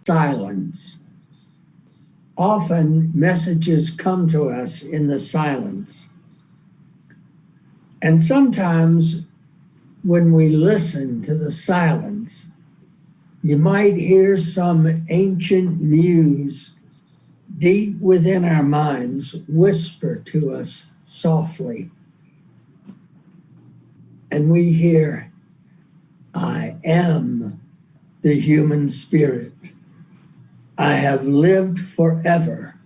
silence. Often messages come to us in the silence. And sometimes when we listen to the silence, you might hear some ancient muse deep within our minds whisper to us softly. And we hear, I am the human spirit. I have lived forever.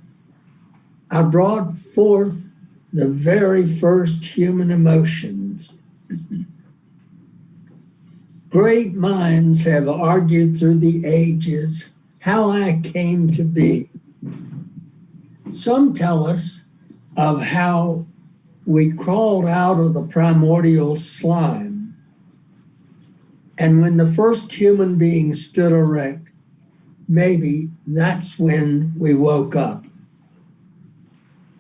I brought forth the very first human emotions. Great minds have argued through the ages how I came to be. Some tell us of how we crawled out of the primordial slime. And when the first human being stood erect, maybe that's when we woke up.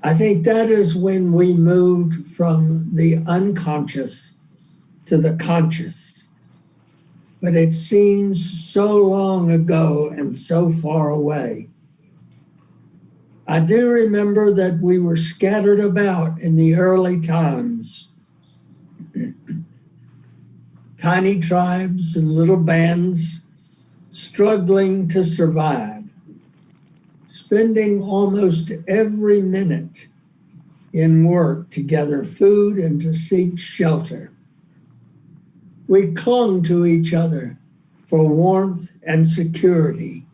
I think that is when we moved from the unconscious to the conscious. But it seems so long ago and so far away. I do remember that we were scattered about in the early times. Tiny tribes and little bands struggling to survive, spending almost every minute in work to gather food and to seek shelter. We clung to each other for warmth and security.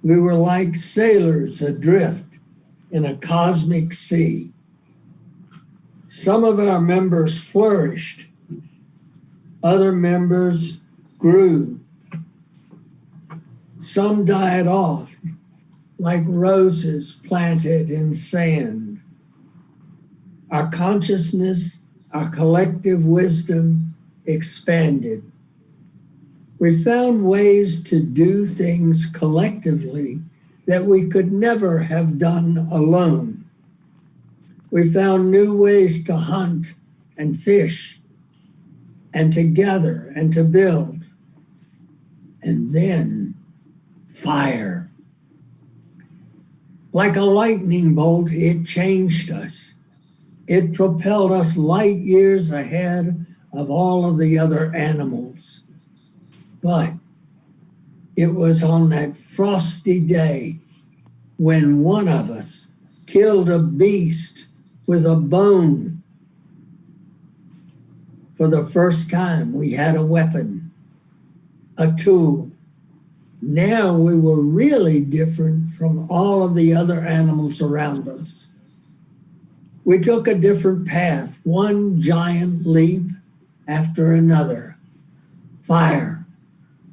We were like sailors adrift in a cosmic sea. Some of our members flourished, other members grew. Some died off like roses planted in sand. Our consciousness, our collective wisdom expanded. We found ways to do things collectively that we could never have done alone. We found new ways to hunt and fish and to gather and to build. And then fire. Like a lightning bolt, it changed us. It propelled us light years ahead of all of the other animals. But it was on that frosty day when one of us killed a beast with a bone. For the first time, we had a weapon, a tool. Now we were really different from all of the other animals around us. We took a different path, one giant leap after another. Fire,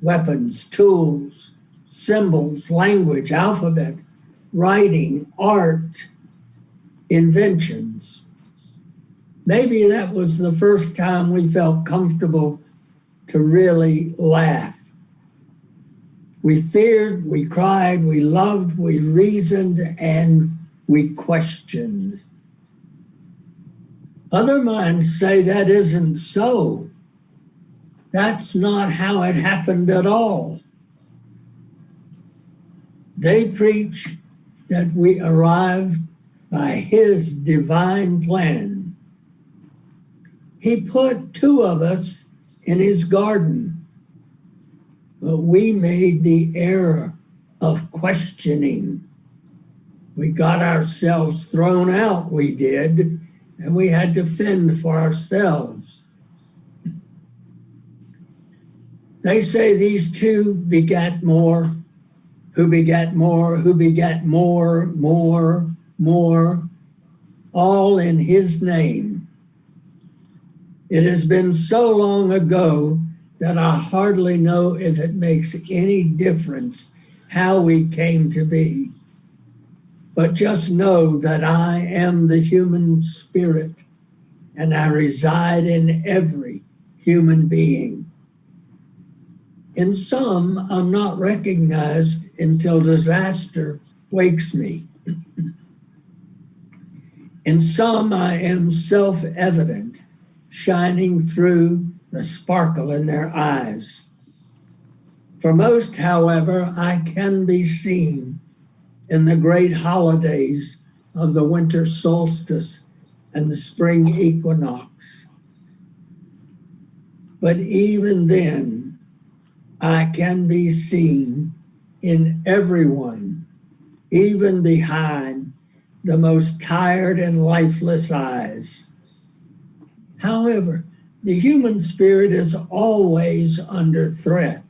weapons, tools, symbols, language, alphabet, writing, art, inventions. Maybe that was the first time we felt comfortable to really laugh. We feared, we cried, we loved, we reasoned, and we questioned. Other minds say that isn't so. That's not how it happened at all. They preach that we arrived by His divine plan. He put two of us in His garden, but we made the error of questioning. We got ourselves thrown out, we did, and we had to fend for ourselves. They say these two begat more, who begat more, who begat more, all in His name. It has been so long ago that I hardly know if it makes any difference how we came to be. But just know that I am the human spirit, and I reside in every human being. In some, I'm not recognized until disaster wakes me. In some, I am self-evident, shining through the sparkle in their eyes. For most, however, I can be seen in the great holidays of the winter solstice and the spring equinox. But even then, I can be seen in everyone, even behind the most tired and lifeless eyes. However, the human spirit is always under threat.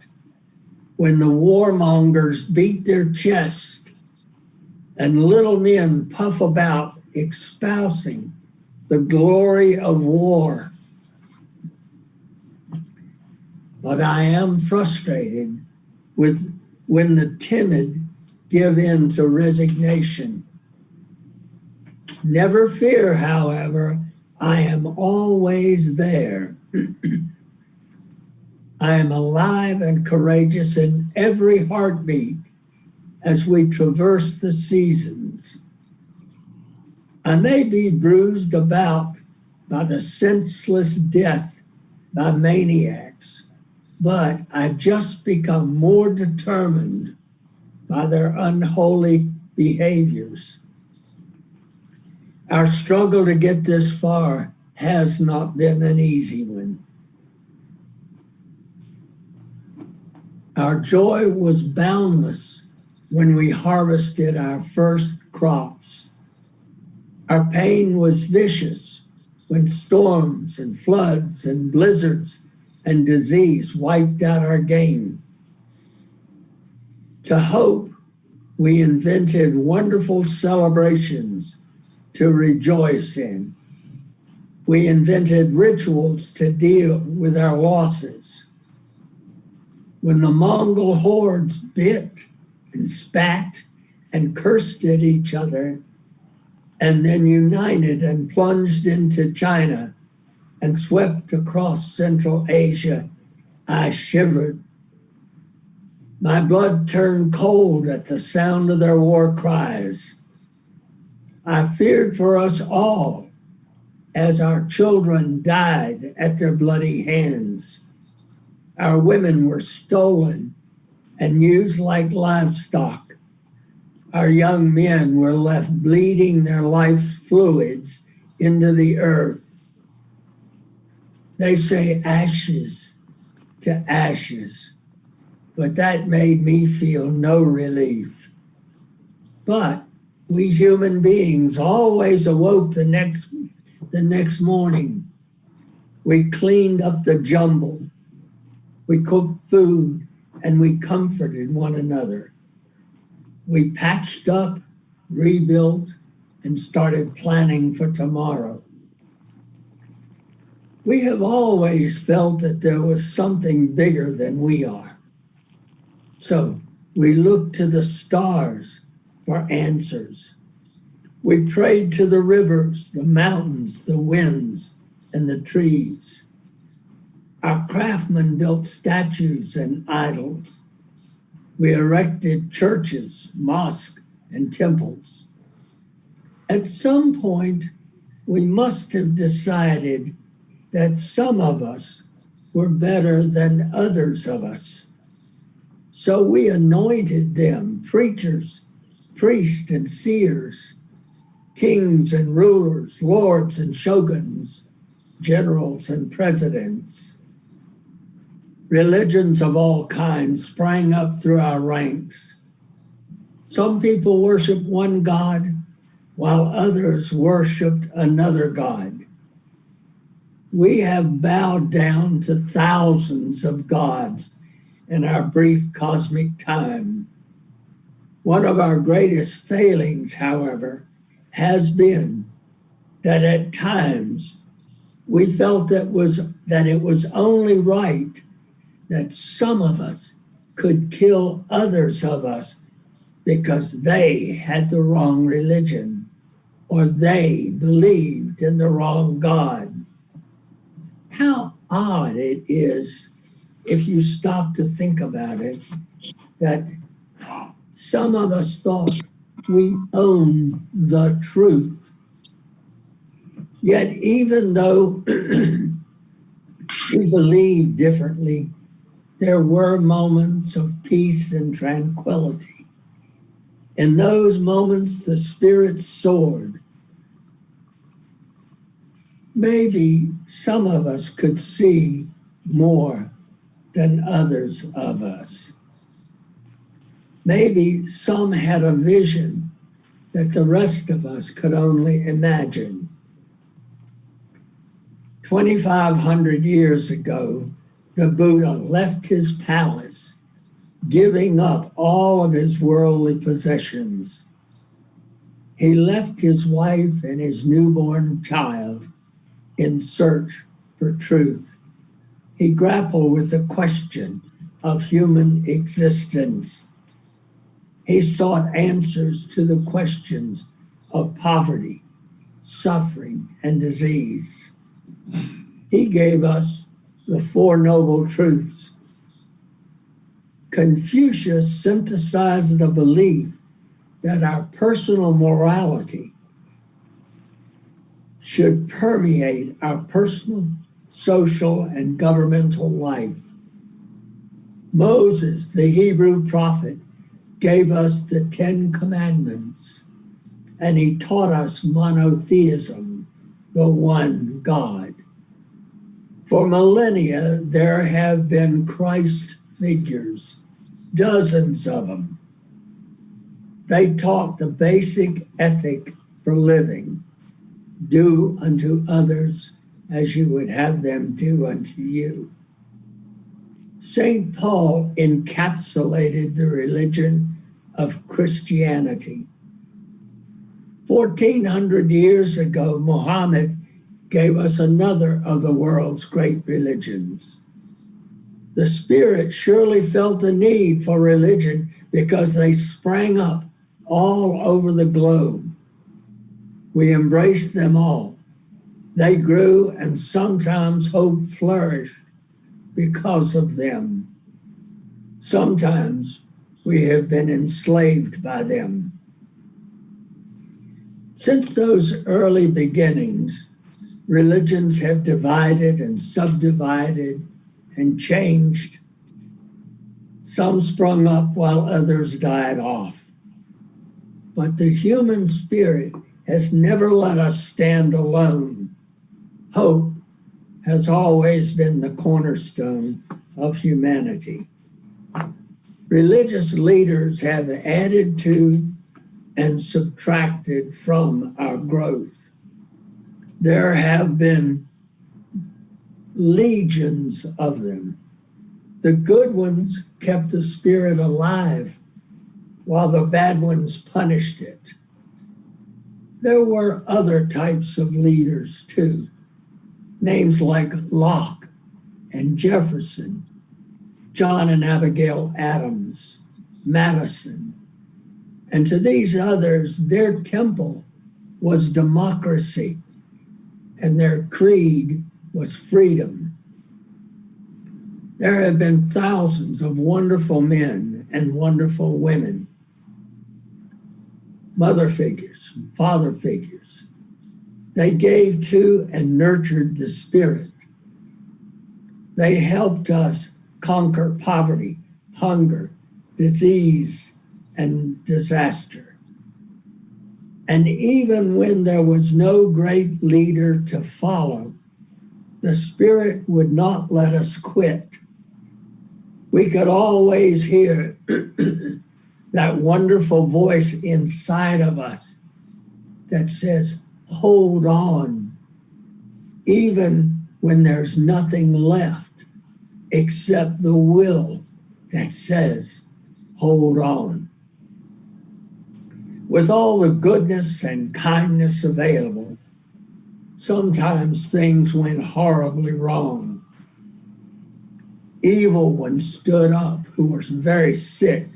When the warmongers beat their chest and little men puff about espousing the glory of war. But I am frustrated with when the timid give in to resignation. Never fear, however, I am always there. I am alive and courageous in every heartbeat as we traverse the seasons. I may be bruised about by the senseless death by maniacs, but I've just become more determined by their unholy behaviors. Our struggle to get this far has not been an easy one. Our joy was boundless when we harvested our first crops. Our pain was vicious when storms and floods and blizzards and disease wiped out our game. To hope, we invented wonderful celebrations to rejoice in. We invented rituals to deal with our losses. When the Mongol hordes bit and spat and cursed at each other, and then united and plunged into China and swept across Central Asia, I shivered. My blood turned cold at the sound of their war cries. I feared for us all as our children died at their bloody hands. Our women were stolen and used like livestock. Our young men were left bleeding their life fluids into the earth. They say ashes to ashes, but that made me feel no relief. But we human beings always awoke the next morning. We cleaned up the jumble. We cooked food and we comforted one another. We patched up, rebuilt, and started planning for tomorrow. We have always felt that there was something bigger than we are. So we looked to the stars for answers. We prayed to the rivers, the mountains, the winds, and the trees. Our craftsmen built statues and idols. We erected churches, mosques, and temples. At some point, we must have decided that some of us were better than others of us. So we anointed them, preachers, priests and seers, kings and rulers, lords and shoguns, generals and presidents. Religions of all kinds sprang up through our ranks. Some people worship one God, while others worshiped another God. We have bowed down to thousands of gods in our brief cosmic time. One of our greatest failings, however, has been that at times we felt that it was only right that some of us could kill others of us because they had the wrong religion or they believed in the wrong God. How odd it is, if you stop to think about it, that some of us thought we owned the truth. Yet even though we believe differently, there were moments of peace and tranquility. In those moments, the Spirit soared. Maybe some of us could see more than others of us. Maybe some had a vision that the rest of us could only imagine. 2,500 years ago, the Buddha left his palace, giving up all of his worldly possessions. He left his wife and his newborn child in search for truth. He grappled with the question of human existence. He sought answers to the questions of poverty, suffering, and disease. He gave us the Four Noble Truths. Confucius synthesized the belief that our personal morality should permeate our personal, social, and governmental life. Moses, the Hebrew prophet, gave us the Ten Commandments, and he taught us monotheism, the one God. For millennia, there have been Christ figures, dozens of them. They taught the basic ethic for living: do unto others as you would have them do unto you. St. Paul encapsulated the religion of Christianity. 1,400 years ago, Muhammad gave us another of the world's great religions. The Spirit surely felt the need for religion because they sprang up all over the globe. We embraced them all. They grew, and sometimes hope flourished because of them. Sometimes we have been enslaved by them. Since those early beginnings, religions have divided and subdivided and changed. Some sprung up while others died off. But the human spirit has never let us stand alone. Hope has always been the cornerstone of humanity. Religious leaders have added to and subtracted from our growth. There have been legions of them. The good ones kept the spirit alive, while the bad ones punished it. There were other types of leaders too. Names like Locke and Jefferson, John and Abigail Adams, Madison. And to these others, their temple was democracy, and their creed was freedom. There have been thousands of wonderful men and wonderful women, mother figures, father figures. They gave to and nurtured the Spirit. They helped us conquer poverty, hunger, disease, and disaster. And even when there was no great leader to follow, the Spirit would not let us quit. We could always hear that wonderful voice inside of us that says, hold on, even when there's nothing left except the will that says, hold on. With all the goodness and kindness available, sometimes things went horribly wrong. Evil ones stood up who were very sick,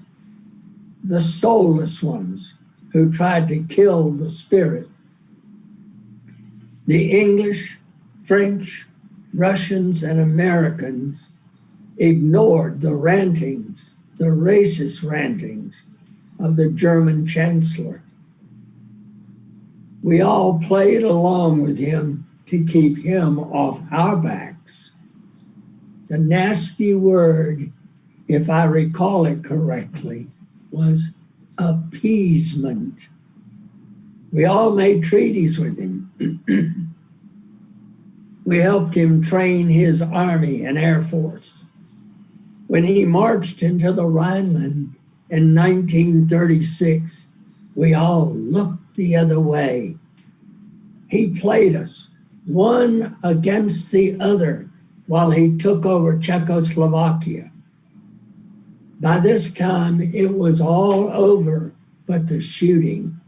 the soulless ones who tried to kill the Spirit. The English, French, Russians, and Americans ignored the rantings, the racist rantings of the German chancellor. We all played along with him to keep him off our backs. The nasty word, if I recall it correctly, was appeasement. We all made treaties with him. We helped him train his army and air force. When he marched into the Rhineland in 1936, we all looked the other way. He played us one against the other while he took over Czechoslovakia. By this time, it was all over but the shooting.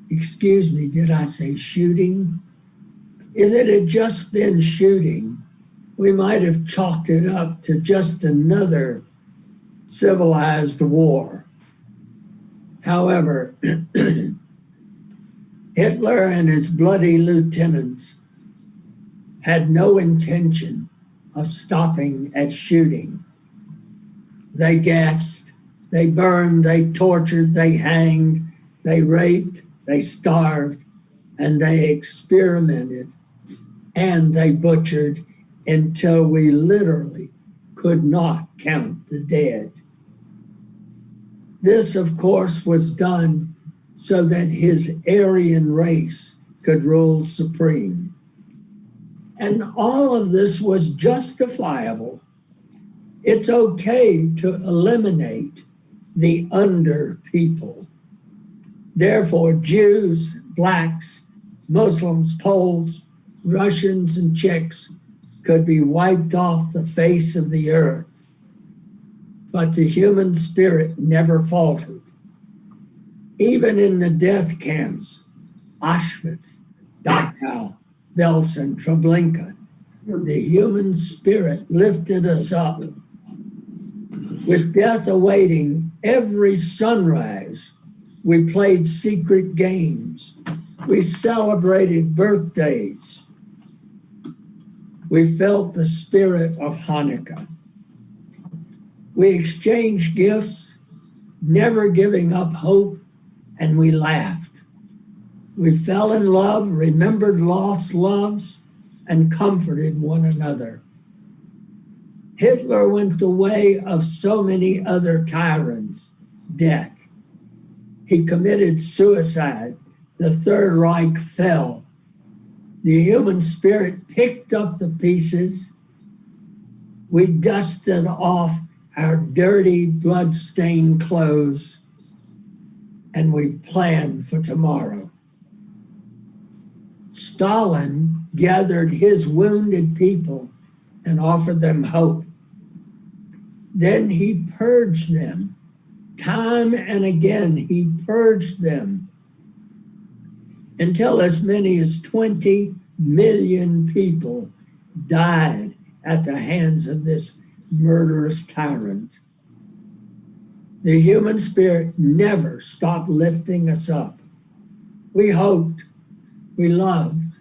Excuse me, did I say shooting? If it had just been shooting, we might have chalked it up to just another civilized war. However, Hitler and his bloody lieutenants had no intention of stopping at shooting. They gassed, they burned, they tortured, they hanged, they raped, they starved, and they experimented, and they butchered until we literally could not count the dead. This, of course, was done so that his Aryan race could rule supreme. And all of this was justifiable. It's okay to eliminate the under people. Therefore, Jews, blacks, Muslims, Poles, Russians, and Czechs could be wiped off the face of the earth. But the human spirit never faltered. Even in the death camps, Auschwitz, Dachau, Belsen, Treblinka, the human spirit lifted us up. With death awaiting every sunrise, we played secret games. We celebrated birthdays. We felt the spirit of Hanukkah. We exchanged gifts, never giving up hope, and we laughed. We fell in love, remembered lost loves, and comforted one another. Hitler went the way of so many other tyrants, death. He committed suicide. The Third Reich fell. The human spirit picked up the pieces. We dusted off our dirty, blood-stained clothes, and we planned for tomorrow. Stalin gathered his wounded people and offered them hope. Then he purged them. Time and again, he purged them until as many as 20 million people died at the hands of this murderous tyrant. The human spirit never stopped lifting us up. We hoped, we loved,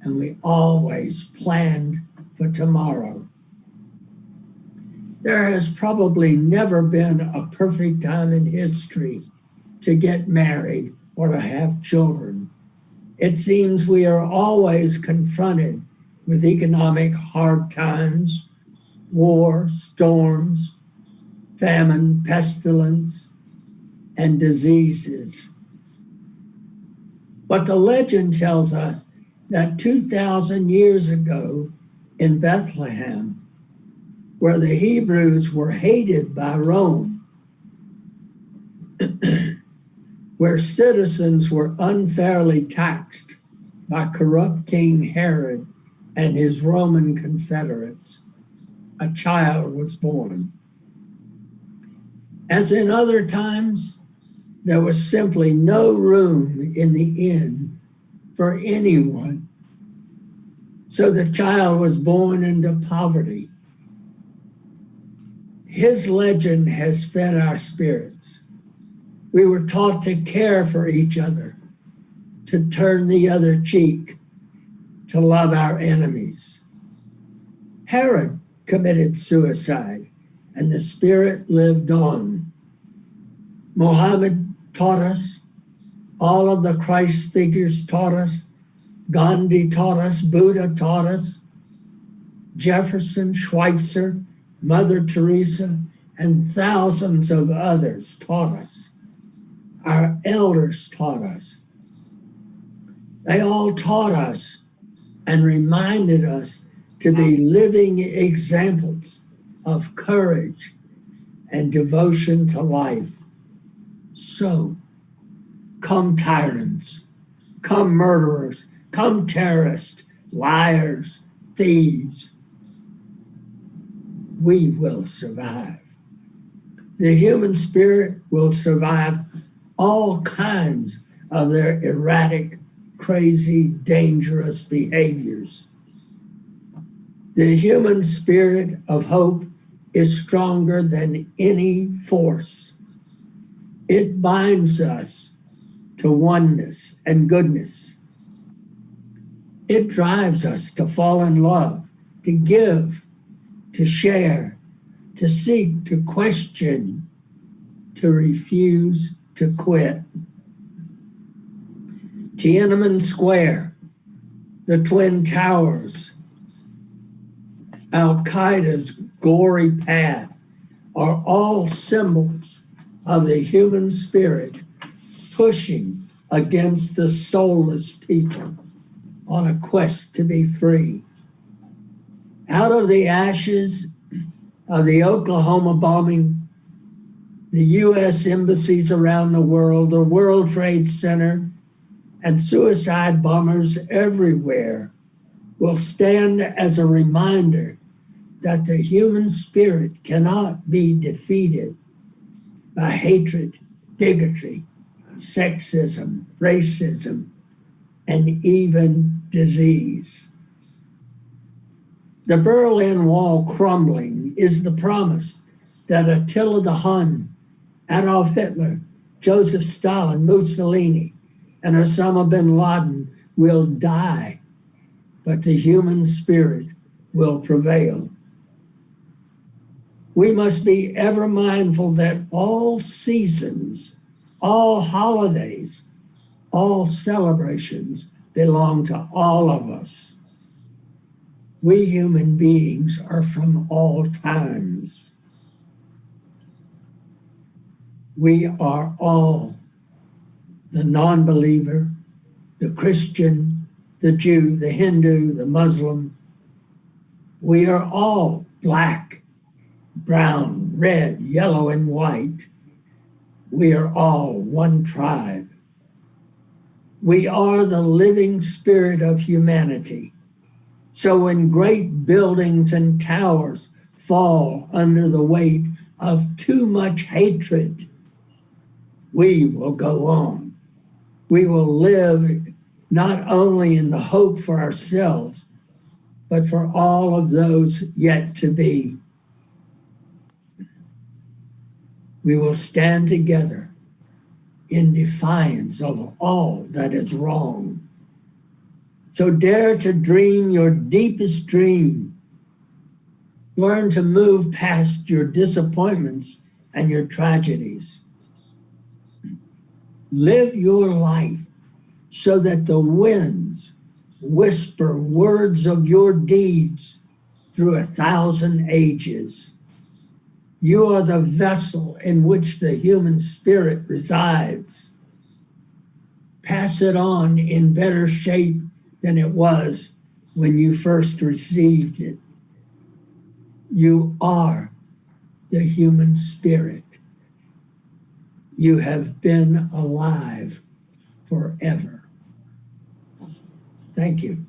and we always planned for tomorrow. There has probably never been a perfect time in history to get married or to have children. It seems we are always confronted with economic hard times, war, storms, famine, pestilence, and diseases. But the legend tells us that 2,000 years ago in Bethlehem, where the Hebrews were hated by Rome, where citizens were unfairly taxed by corrupt King Herod and his Roman confederates, a child was born. As in other times, there was simply no room in the inn for anyone. So the child was born into poverty. His legend has fed our spirits. We were taught to care for each other, to turn the other cheek, to love our enemies. Herod committed suicide, and the spirit lived on. Muhammad taught us, all of the Christ figures taught us, Gandhi taught us, Buddha taught us. Jefferson, Schweitzer, Mother Teresa, and thousands of others taught us. Our elders taught us. They all taught us and reminded us to be living examples of courage and devotion to life. So, come tyrants, come murderers, come terrorists, liars, thieves. We will survive. The human spirit will survive all kinds of their erratic, crazy, dangerous behaviors. The human spirit of hope is stronger than any force. It binds us to oneness and goodness. It drives us to fall in love, to give, to share, to seek, to question, to refuse, to quit. Tiananmen Square, the Twin Towers, Al-Qaeda's gory path are all symbols of the human spirit pushing against the soulless people on a quest to be free. Out of the ashes of the Oklahoma bombing, the U.S. embassies around the world, the World Trade Center, and suicide bombers everywhere will stand as a reminder that the human spirit cannot be defeated by hatred, bigotry, sexism, racism, and even disease. The Berlin Wall crumbling is the promise that Attila the Hun, Adolf Hitler, Joseph Stalin, Mussolini, and Osama bin Laden will die, but the human spirit will prevail. We must be ever mindful that all seasons, all holidays, all celebrations belong to all of us. We human beings are from all times. We are all the non-believer, the Christian, the Jew, the Hindu, the Muslim. We are all black, brown, red, yellow, and white. We are all one tribe. We are the living spirit of humanity. So when great buildings and towers fall under the weight of too much hatred, we will go on. We will live not only in the hope for ourselves, but for all of those yet to be. We will stand together in defiance of all that is wrong. So dare to dream your deepest dream. Learn to move past your disappointments and your tragedies. Live your life so that the winds whisper words of your deeds through 1,000 ages. You are the vessel in which the human spirit resides. Pass it on in better shape than it was when you first received it. You are the human spirit. You have been alive forever. Thank you.